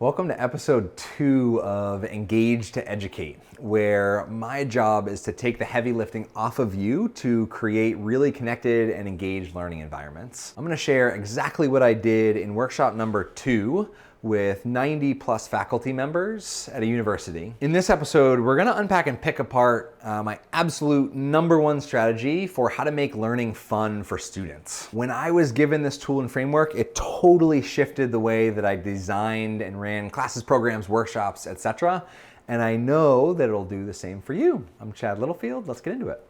Welcome to episode 2 of Engage to Educate, where my job is to take the heavy lifting off of you to create really connected and engaged learning environments. I'm going to share exactly what I did in workshop number 2 with 90 plus faculty members at a university. In this episode, we're going to unpack and pick apart my absolute #1 strategy for how to make learning fun for students. When I was given this tool and framework, it totally shifted the way that I designed and ran classes, programs, workshops, etc. And I know that it'll do the same for you. I'm Chad Littlefield. Let's get into it.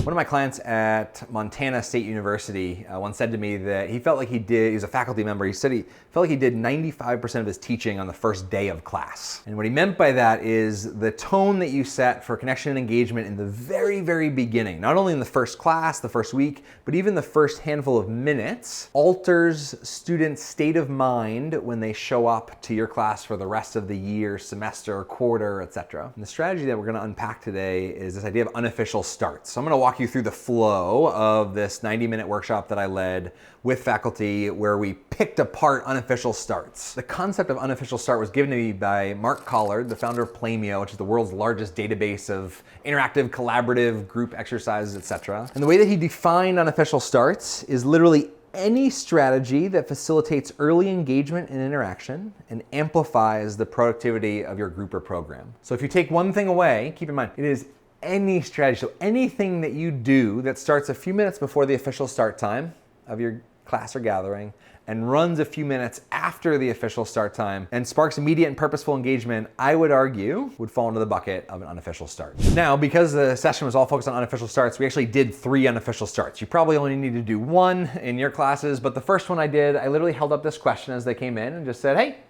One of my clients at Montana State University once said to me that he felt like he's a faculty member, he said he felt like he did 95% of his teaching on the first day of class. And what he meant by that is the tone that you set for connection and engagement in the very, very beginning, not only in the first class, the first week, but even the first handful of minutes, alters students' state of mind when they show up to your class for the rest of the year, semester, quarter, etc. And the strategy that we're going to unpack today is this idea of unofficial starts. So I'm going to walk you through the flow of this 90-minute workshop that I led with faculty where we picked apart unofficial starts. The concept of unofficial start was given to me by Mark Collard, the founder of Plamio, which is the world's largest database of interactive, collaborative group exercises, etc. And the way that he defined unofficial starts is literally any strategy that facilitates early engagement and interaction and amplifies the productivity of your group or program. So if you take one thing away, keep in mind, it is any strategy, so anything that you do that starts a few minutes before the official start time of your class or gathering and runs a few minutes after the official start time and sparks immediate and purposeful engagement, I would argue would fall into the bucket of an unofficial start. Now, because the session was all focused on unofficial starts, we actually did 3 unofficial starts. You probably only need to do 1 in your classes, but the first one I did, I literally held up this question as they came in and just said, hey,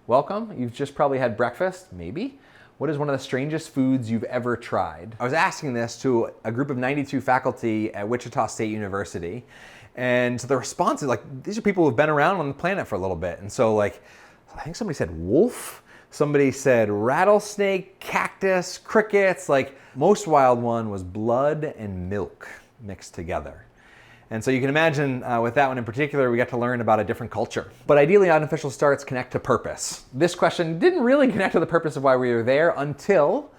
welcome, you've just probably had breakfast, maybe. What is one of the strangest foods you've ever tried? I was asking this to a group of 92 faculty at Wichita State University. And so the response is like, these are people who've been around on the planet for a little bit. And so I think somebody said wolf, somebody said rattlesnake, cactus, crickets, most wild one was blood and milk mixed together. And so you can imagine with that one in particular, we got to learn about a different culture. But ideally, unofficial starts connect to purpose. This question didn't really connect to the purpose of why we were there until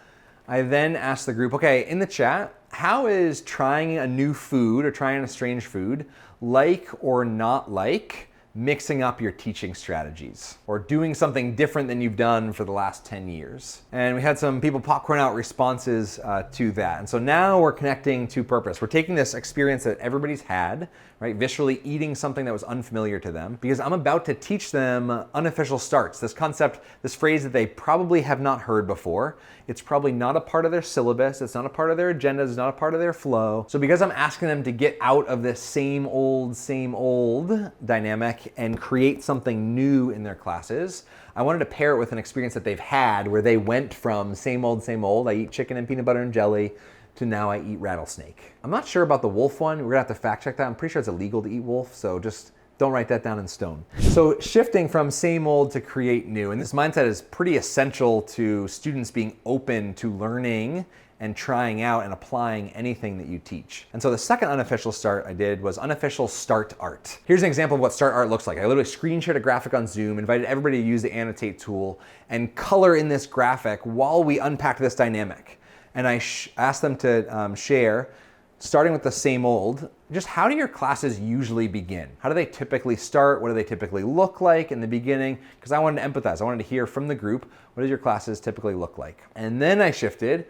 I then asked the group, okay, in the chat, how is trying a new food or trying a strange food like or not like mixing up your teaching strategies or doing something different than you've done for the last 10 years? And we had some people popcorn out responses to that. And so now we're connecting to purpose. We're taking this experience that everybody's had, right? Viscerally eating something that was unfamiliar to them, because I'm about to teach them unofficial starts, this concept, this phrase that they probably have not heard before. It's probably not a part of their syllabus. It's not a part of their agenda. It's not a part of their flow. So because I'm asking them to get out of this same old dynamic and create something new in their classes, I wanted to pair it with an experience that they've had where they went from same old, I eat chicken and peanut butter and jelly, to now I eat rattlesnake. I'm not sure about the wolf one. We're gonna have to fact check that. I'm pretty sure it's illegal to eat wolf, so just don't write that down in stone. So shifting from same old to create new, and this mindset is pretty essential to students being open to learning and trying out and applying anything that you teach. And so the second unofficial start I did was unofficial start art. Here's an example of what start art looks like. I literally screen shared a graphic on Zoom, invited everybody to use the annotate tool and color in this graphic while we unpacked this dynamic. And I asked them to share, starting with the same old, just how do your classes usually begin? How do they typically start? What do they typically look like in the beginning? Because I wanted to empathize. I wanted to hear from the group, what does your classes typically look like? And then I shifted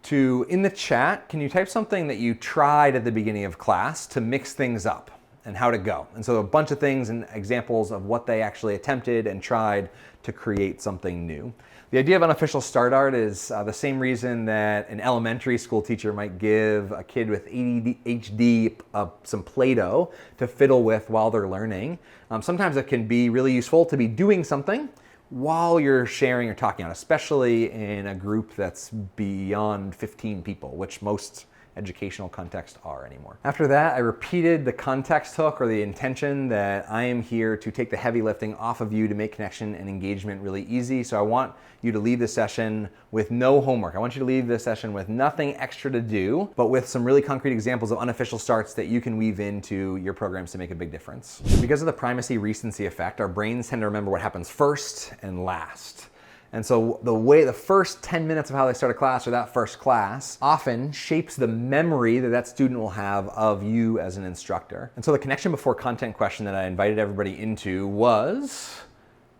to, in the chat, can you type something that you tried at the beginning of class to mix things up and how to go? And so a bunch of things and examples of what they actually attempted and tried to create something new. The idea of unofficial start art is the same reason that an elementary school teacher might give a kid with ADHD some Play-Doh to fiddle with while they're learning. Sometimes it can be really useful to be doing something while you're sharing or talking out, especially in a group that's beyond 15 people, which most educational context are anymore. After that, I repeated the context hook or the intention that I am here to take the heavy lifting off of you to make connection and engagement really easy. So I want you to leave the session with no homework. I want you to leave this session with nothing extra to do, but with some really concrete examples of unofficial starts that you can weave into your programs to make a big difference. Because of the primacy recency effect, our brains tend to remember what happens first and last. And so the first 10 minutes of how they start a class or that first class often shapes the memory that that student will have of you as an instructor. And so the connection before content question that I invited everybody into was,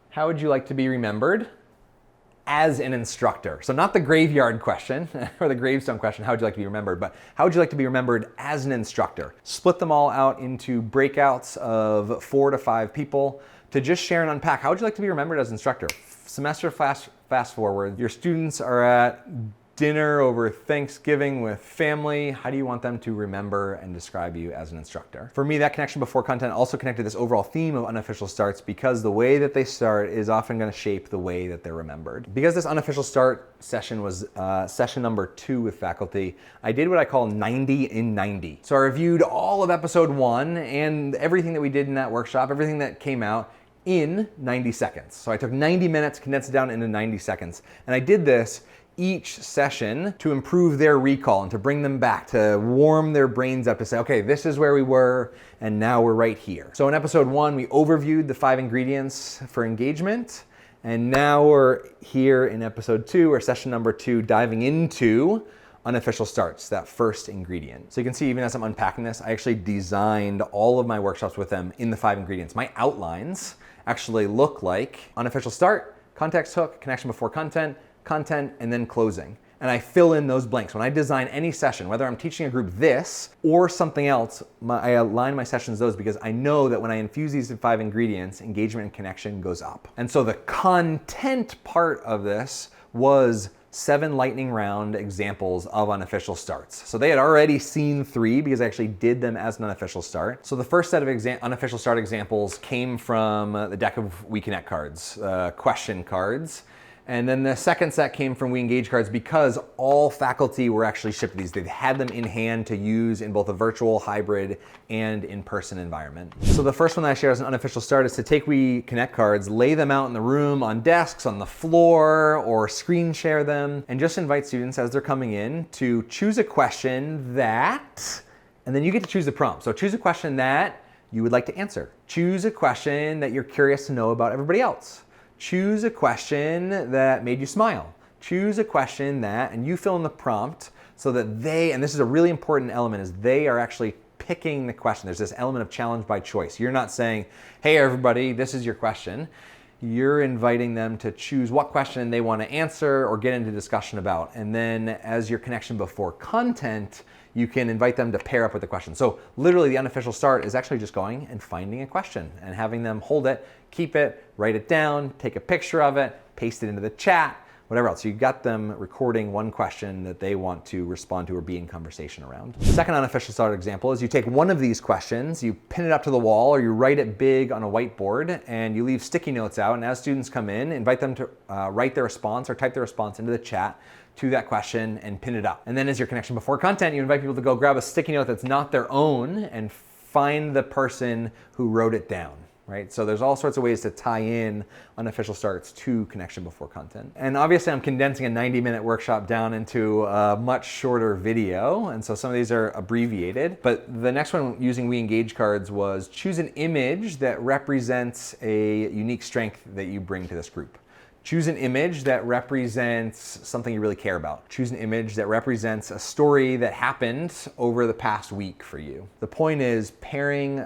how would you like to be remembered as an instructor? So not the graveyard question or the gravestone question, how would you like to be remembered, but how would you like to be remembered as an instructor? Split them all out into breakouts of 4 to 5 people to just share and unpack. How would you like to be remembered as an instructor? Semester fast forward, your students are at dinner over Thanksgiving with family. How do you want them to remember and describe you as an instructor? For me, that connection before content also connected this overall theme of unofficial starts because the way that they start is often going to shape the way that they're remembered. Because this unofficial start session was session number 2 with faculty, I did what I call 90 in 90. So I reviewed all of episode 1 and everything that we did in that workshop, everything that came out, in 90 seconds. So I took 90 minutes, condensed it down into 90 seconds. And I did this each session to improve their recall and to bring them back, to warm their brains up to say, okay, this is where we were and now we're right here. So in episode 1, we overviewed the 5 ingredients for engagement. And now we're here in episode 2 or session number 2, diving into unofficial starts, that first ingredient. So you can see even as I'm unpacking this, I actually designed all of my workshops with them in the 5 ingredients. My outlines actually look like unofficial start, context hook, connection before content, and then closing. And I fill in those blanks. When I design any session, whether I'm teaching a group this or something else, I align my sessions those because I know that when I infuse these 5 ingredients, engagement and connection goes up. And so the content part of this was 7 lightning round examples of unofficial starts. So they had already seen 3 because I actually did them as an unofficial start. So the first set of unofficial start examples came from the deck of We Connect cards, question cards. And then the second set came from We Engage cards because all faculty were actually shipped these. They've had them in hand to use in both a virtual, hybrid, and in-person environment. So the first one that I share as an unofficial start is to take We Connect cards, lay them out in the room, on desks, on the floor, or screen share them, and just invite students as they're coming in to choose a question that, and then you get to choose the prompt. So choose a question that you would like to answer. Choose a question that you're curious to know about everybody else. Choose a question that made you smile. Choose a question that, and you fill in the prompt so that they, and this is a really important element, is they are actually picking the question. There's this element of challenge by choice. You're not saying, hey everybody, this is your question. You're inviting them to choose what question they want to answer or get into discussion about. And then as your connection before content, you can invite them to pair up with the question. So literally the unofficial start is actually just going and finding a question and having them hold it, keep it, write it down, take a picture of it, paste it into the chat, whatever else. So you got them recording one question that they want to respond to or be in conversation around. The second unofficial start example is you take one of these questions, you pin it up to the wall or you write it big on a whiteboard and you leave sticky notes out, and as students come in, invite them to write their response or type their response into the chat to that question and pin it up. And then as your connection before content, you invite people to go grab a sticky note that's not their own and find the person who wrote it down. Right? So there's all sorts of ways to tie in unofficial starts to connection before content. And obviously I'm condensing a 90-minute workshop down into a much shorter video. And so some of these are abbreviated. But the next one using We Engage cards was choose an image that represents a unique strength that you bring to this group. Choose an image that represents something you really care about. Choose an image that represents a story that happened over the past week for you. The point is pairing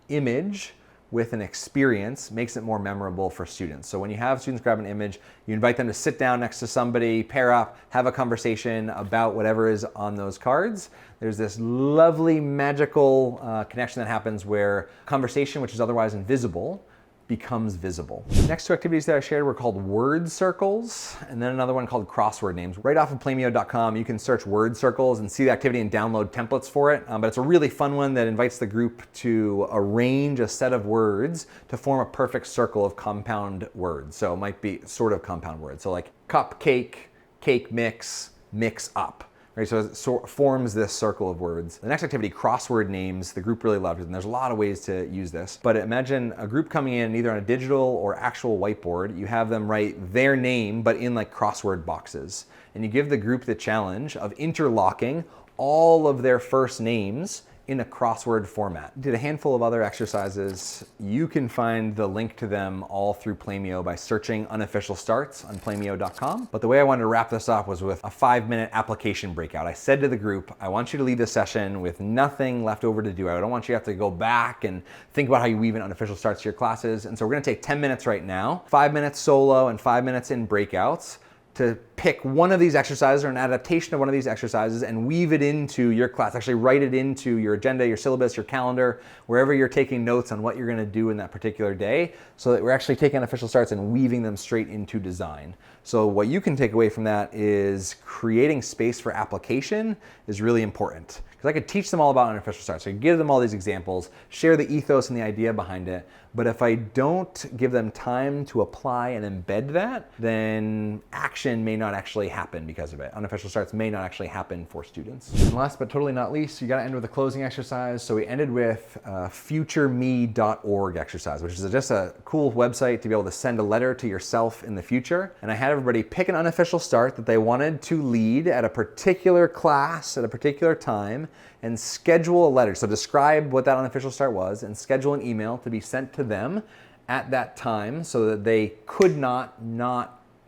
image with an experience makes it more memorable for students. So when you have students grab an image, you invite them to sit down next to somebody, pair up, have a conversation about whatever is on those cards. There's this lovely magical connection that happens where conversation, which is otherwise invisible, becomes visible. The next 2 activities that I shared were called word circles, and then another one called crossword names. Right off of playmeo.com, you can search word circles and see the activity and download templates for it. But it's a really fun one that invites the group to arrange a set of words to form a perfect circle of compound words. So it might be sort of compound words. So like cupcake, cake mix, mix up. Right, so it forms this circle of words. The next activity, crossword names, the group really loved it, and there's a lot of ways to use this. But imagine a group coming in either on a digital or actual whiteboard. You have them write their name, but in like crossword boxes. And you give the group the challenge of interlocking all of their first names in a crossword format. Did a handful of other exercises. You can find the link to them all through Plamio by searching Unofficial Starts on plamio.com. But the way I wanted to wrap this up was with a 5-minute application breakout. I said to the group, I want you to leave this session with nothing left over to do. I don't want you to have to go back and think about how you weave in Unofficial Starts to your classes. And so we're gonna take 10 minutes right now, 5 minutes solo and 5 minutes in breakouts, to pick one of these exercises or an adaptation of one of these exercises and weave it into your class. Actually write it into your agenda, your syllabus, your calendar, wherever you're taking notes on what you're gonna do in that particular day, so that we're actually taking Unofficial Starts and weaving them straight into design. So what you can take away from that is creating space for application is really important. Because I could teach them all about Unofficial Starts. I could give them all these examples, share the ethos and the idea behind it. But if I don't give them time to apply and embed that, then action may not actually happen because of it. Unofficial Starts may not actually happen for students. And last but totally not least, you gotta end with a closing exercise. So we ended with futureme.org exercise, which is just a cool website to be able to send a letter to yourself in the future. And I had everybody pick an unofficial start that they wanted to lead at a particular class at a particular time and schedule a letter. So describe what that unofficial start was and schedule an email to be sent to them at that time so that they could not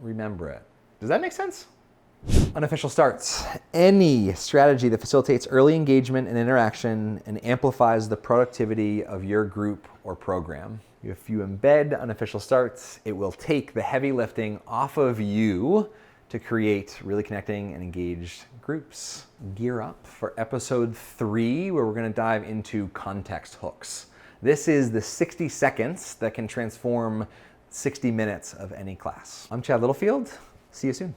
remember it. Does that make sense? Unofficial starts. Any strategy that facilitates early engagement and interaction and amplifies the productivity of your group or program. If you embed unofficial starts, it will take the heavy lifting off of you to create really connecting and engaged groups. Gear up for episode 3, where we're gonna dive into context hooks. This is the 60 seconds that can transform 60 minutes of any class. I'm Chad Littlefield. See you soon.